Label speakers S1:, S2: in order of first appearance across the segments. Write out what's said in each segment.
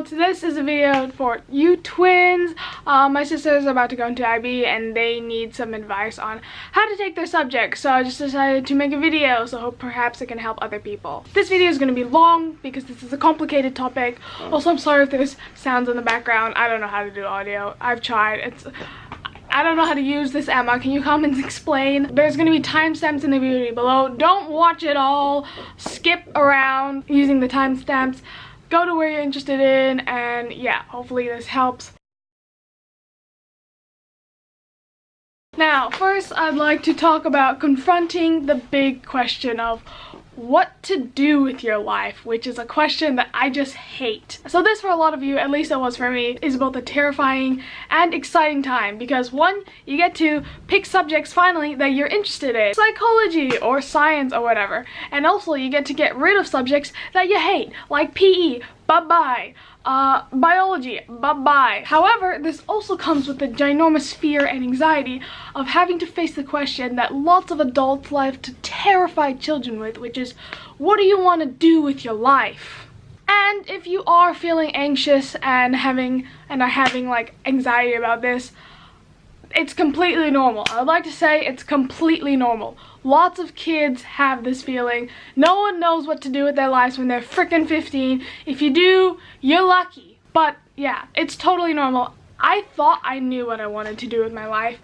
S1: So this is a video for you twins. My sister is about to go into IB and they need some advice on how to take their subject. So I just decided to make a video so hope perhaps it can help other people. This video is going to be long because this is a complicated topic. Also, I'm sorry if there's sounds in the background. I don't know how to do audio. I've tried. I don't know how to use this, Emma. Can you come and explain? There's going to be timestamps in the video below. Don't watch it all. Skip around using the timestamps. Go to where you're interested in, and yeah, hopefully this helps. Now, first I'd like to talk about confronting the big question of what to do with your life, which is a question that I just hate. So this, for a lot of you, at least it was for me, is both a terrifying and exciting time because one, you get to pick subjects finally that you're interested in, psychology or science or whatever, and also you get to get rid of subjects that you hate, like PE, bye-bye, biology, bye-bye. However, this also comes with the ginormous fear and anxiety of having to face the question that lots of adults like to terrify children with, which is, what do you want to do with your life? And if you are feeling anxious and are having like anxiety about this, it's completely normal. I would like to say it's completely normal. Lots of kids have this feeling. No one knows what to do with their lives when they're freaking 15. If you do, you're lucky. But yeah, it's totally normal. I thought I knew what I wanted to do with my life.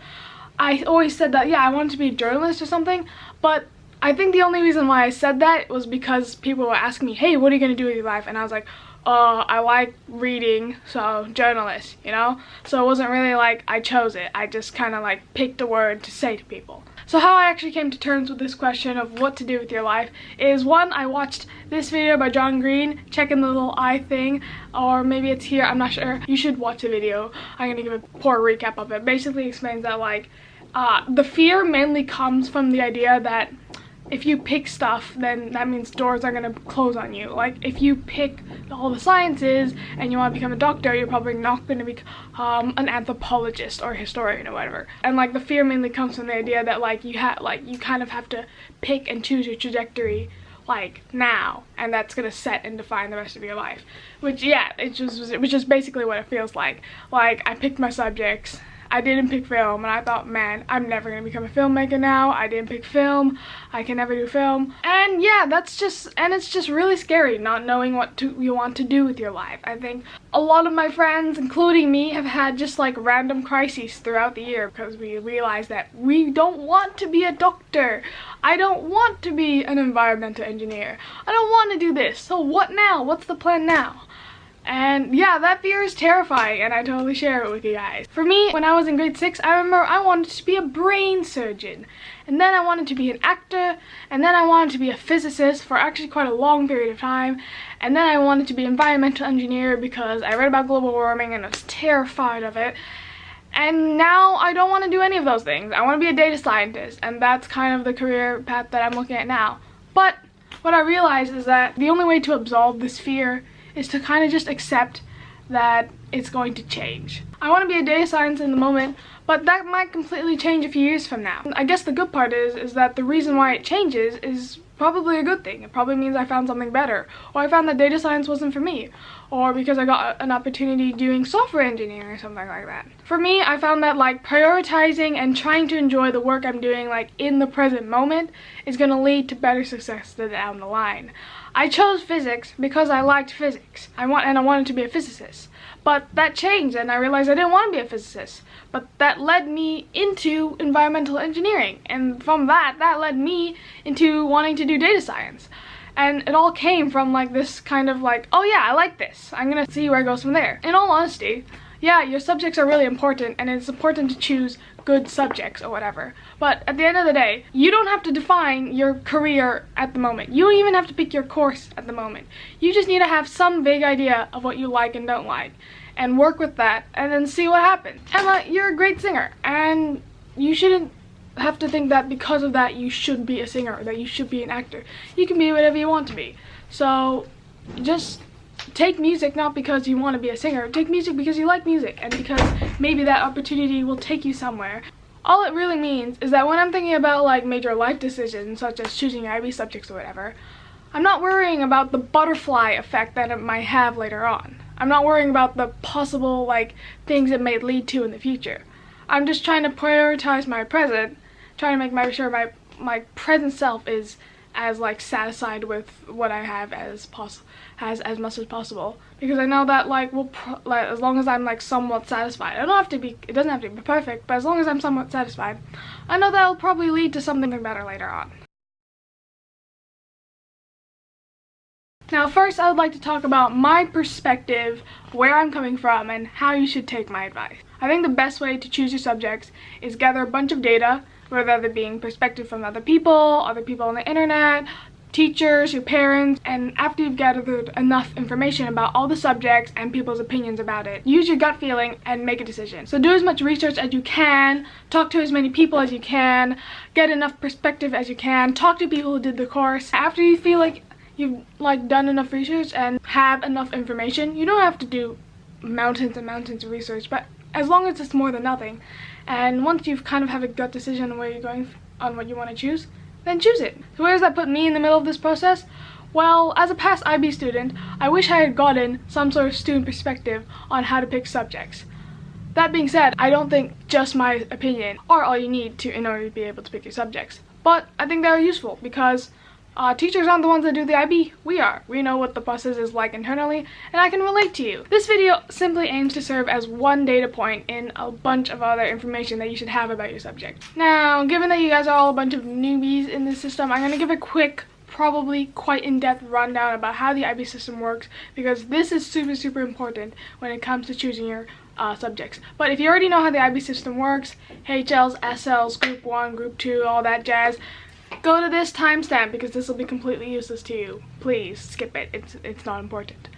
S1: I always said that, yeah, I wanted to be a journalist or something, but I think the only reason why I said that was because people were asking me, hey, what are you going to do with your life? And I was like, I like reading, so journalist, you know? So it wasn't really like I chose it. I just kind of like picked a word to say to people. So how I actually came to terms with this question of what to do with your life is, one, I watched this video by John Green, checking the little eye thing, or maybe it's here, I'm not sure. You should watch the video. I'm going to give a poor recap of it. Basically explains that like, the fear mainly comes from the idea that if you pick stuff, then that means doors are going to close on you. Like, if you pick all the sciences and you want to become a doctor, you're probably not going to become an anthropologist or a historian or whatever. And like, the fear mainly comes from the idea that like you kind of have to pick and choose your trajectory like now, and that's going to set and define the rest of your life. Which, yeah, which is basically what it feels like. Like, I picked my subjects. I didn't pick film, and I thought, man, I'm never gonna become a filmmaker now. I didn't pick film. I can never do film. And yeah, it's just really scary not knowing what you want to do with your life. I think a lot of my friends, including me, have had just like random crises throughout the year because we realized that we don't want to be a doctor. I don't want to be an environmental engineer. I don't want to do this. So what now? What's the plan now? And yeah, that fear is terrifying, and I totally share it with you guys. For me, when I was in grade 6, I remember I wanted to be a brain surgeon. And then I wanted to be an actor, and then I wanted to be a physicist for actually quite a long period of time. And then I wanted to be an environmental engineer because I read about global warming and I was terrified of it. And now I don't want to do any of those things. I want to be a data scientist, and that's kind of the career path that I'm looking at now. But what I realized is that the only way to absolve this fear is to kind of just accept that it's going to change. I want to be a data scientist in the moment, but that might completely change a few years from now. I guess the good part is that the reason why it changes is probably a good thing. It probably means I found something better, or I found that data science wasn't for me, or because I got an opportunity doing software engineering or something like that. For me, I found that like prioritizing and trying to enjoy the work I'm doing like in the present moment is going to lead to better success down the line. I chose physics because I liked physics. I wanted to be a physicist. But that changed and I realized I didn't want to be a physicist. But that led me into environmental engineering. And from that led me into wanting to do data science. And it all came from like this kind of like, oh yeah, I like this. I'm gonna see where it goes from there. In all honesty, yeah, your subjects are really important, and it's important to choose good subjects or whatever. But at the end of the day, you don't have to define your career at the moment. You don't even have to pick your course at the moment. You just need to have some vague idea of what you like and don't like, and work with that, and then see what happens. Emma, you're a great singer, and you shouldn't have to think that because of that you should be a singer or that you should be an actor. You can be whatever you want to be. So just take music not because you want to be a singer. Take music because you like music, and because maybe that opportunity will take you somewhere. All it really means is that when I'm thinking about like major life decisions such as choosing IB subjects or whatever, I'm not worrying about the butterfly effect that it might have later on. I'm not worrying about the possible like things it may lead to in the future. I'm just trying to prioritize my present, trying to make sure my present self is as like satisfied with what I have as much as possible, because I know that like as long as I'm like somewhat satisfied, it doesn't have to be perfect, but as long as I'm somewhat satisfied, I know that'll probably lead to something better later on. Now first I would like to talk about my perspective, where I'm coming from, and how you should take my advice. I think the best way to choose your subjects is gather a bunch of data, whether they're being perspective from other people on the internet, teachers, your parents, and after you've gathered enough information about all the subjects and people's opinions about it, use your gut feeling and make a decision. So do as much research as you can, talk to as many people as you can, get enough perspective as you can, talk to people who did the course. After you feel like you've like done enough research and have enough information, you don't have to do mountains and mountains of research, but as long as it's more than nothing, and once you've kind of have a gut decision on where you're going on what you want to choose, then choose it. So where does that put me in the middle of this process? Well, as a past IB student, I wish I had gotten some sort of student perspective on how to pick subjects. That being said, I don't think just my opinion are all you need in order to be able to pick your subjects, but I think they're useful because teachers aren't the ones that do the IB, we are. We know what the process is like internally, and I can relate to you. This video simply aims to serve as one data point in a bunch of other information that you should have about your subject. Now, given that you guys are all a bunch of newbies in this system, I'm going to give a quick, probably quite in-depth rundown about how the IB system works, because this is super important when it comes to choosing your subjects. But if you already know how the IB system works, HLs, SLs, Group 1, Group 2, all that jazz, go to this timestamp because this will be completely useless to you. Please skip it. It's not important.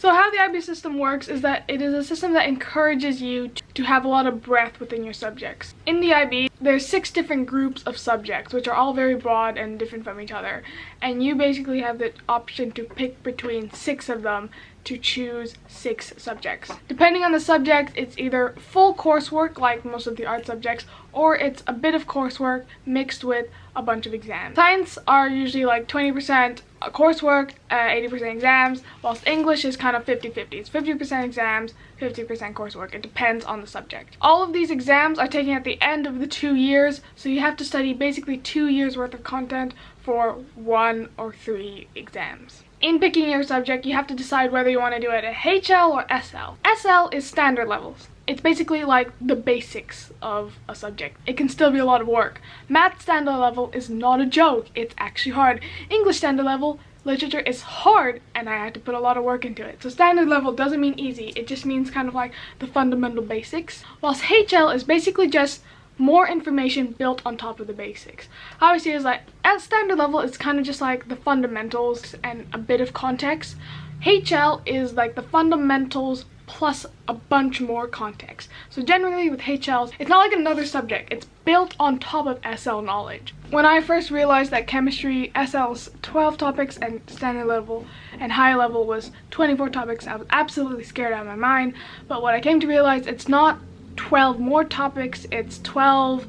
S1: So how the IB system works is that it is a system that encourages you to have a lot of breadth within your subjects. In the IB, there's 6 different groups of subjects, which are all very broad and different from each other. And you basically have the option to pick between 6 of them to choose 6 subjects. Depending on the subject, it's either full coursework, like most of the art subjects, or it's a bit of coursework mixed with a bunch of exams. Science are usually like 20% coursework, 80% exams, whilst English is kind of 50-50. It's 50% exams, 50% coursework. It depends on the subject. All of these exams are taken at the end of the 2 years, so you have to study basically 2 years worth of content for 1 or 3 exams. In picking your subject, you have to decide whether you want to do it at HL or SL. SL is standard levels. It's basically like the basics of a subject. It can still be a lot of work. Math standard level is not a joke. It's actually hard. English standard level, literature is hard, and I had to put a lot of work into it. So standard level doesn't mean easy. It just means kind of like the fundamental basics. Whilst HL is basically just more information built on top of the basics. How I see it is like at standard level, it's kind of just like the fundamentals and a bit of context. HL is like the fundamentals plus a bunch more context. So generally with HLs, it's not like another subject. It's built on top of SL knowledge. When I first realized that chemistry, SL's 12 topics and standard level and high level was 24 topics, I was absolutely scared out of my mind. But what I came to realize, it's not 12 more topics, it's 12,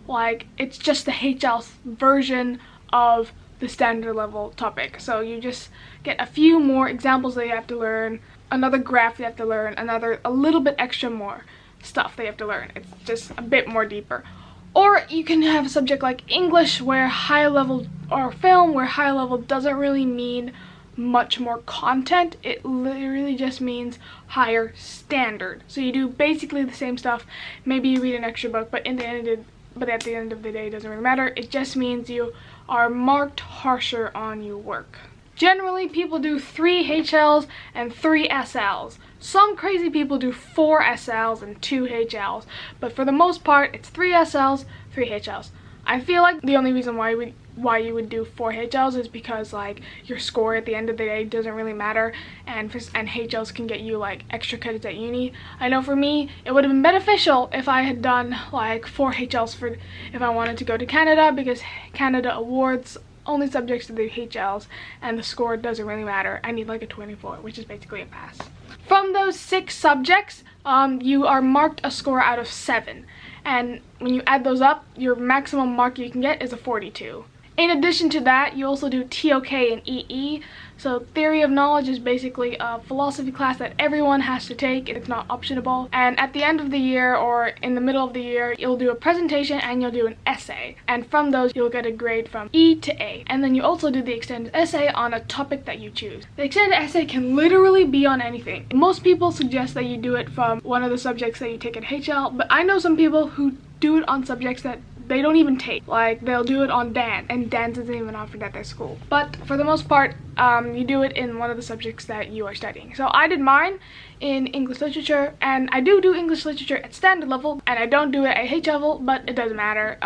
S1: like, it's just the HL version of the standard level topic. So you just get a few more examples that you have to learn, another graph you have to learn, a little bit extra more stuff that you have to learn. It's just a bit more deeper. Or you can have a subject like English where high level, or film where high level doesn't really mean much more content. It literally just means higher standard. So you do basically the same stuff. Maybe you read an extra book, but at the end of the day, it doesn't really matter. It just means you are marked harsher on your work. Generally, people do 3 HLs and 3 SLs. Some crazy people do 4 SLs and 2 HLs, but for the most part, it's 3 SLs, 3 HLs. I feel like the only reason why you would do 4 HLs is because like your score at the end of the day doesn't really matter, and HLs can get you like extra credits at uni. I know for me, it would have been beneficial if I had done like 4 HLs if I wanted to go to Canada, because Canada awards only subjects to the HLs and the score doesn't really matter. I need like a 24, which is basically a pass. From those 6 subjects, you are marked a score out of 7. And when you add those up, your maximum mark you can get is a 42. In addition to that, you also do TOK and EE. So theory of knowledge is basically a philosophy class that everyone has to take. It's not optionable. And at the end of the year or in the middle of the year, you'll do a presentation and you'll do an essay. And from those, you'll get a grade from E to A. And then you also do the extended essay on a topic that you choose. The extended essay can literally be on anything. Most people suggest that you do it from one of the subjects that you take in HL, but I know some people who do it on subjects that they don't even take. Like, they'll do it on dance, and dance isn't even offered at their school. But for the most part, you do it in one of the subjects that you are studying. So I did mine in English literature, and I do English literature at standard level, and I don't do it at H level, but it doesn't matter.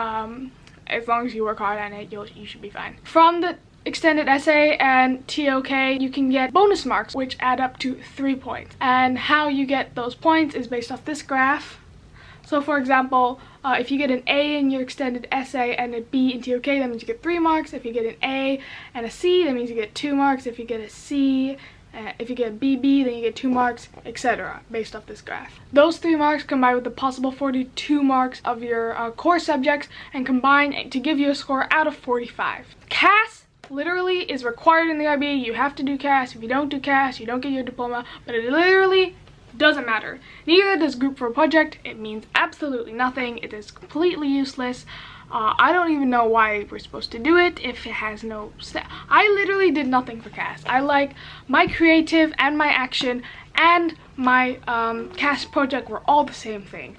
S1: As long as you work hard on it, you should be fine. From the extended essay and TOK, you can get bonus marks, which add up to 3 points. And how you get those points is based off this graph. So for example, if you get an A in your extended essay and a B in TOK, that means you get 3 marks. If you get an A and a C, that means you get 2 marks. If you get a C, if you get a BB, then you get 2 marks, etc. based off this graph. Those 3 marks combine with the possible 42 marks of your core subjects and combine to give you a score out of 45. CAS literally is required in the IB. You have to do CAS. If you don't do CAS, you don't get your diploma, but it literally doesn't matter. Neither does group for a project. It means absolutely nothing. It is completely useless. I don't even know why we're supposed to do it if it has no I literally did nothing for CAS. I like my creative and my action and my CAS project were all the same thing.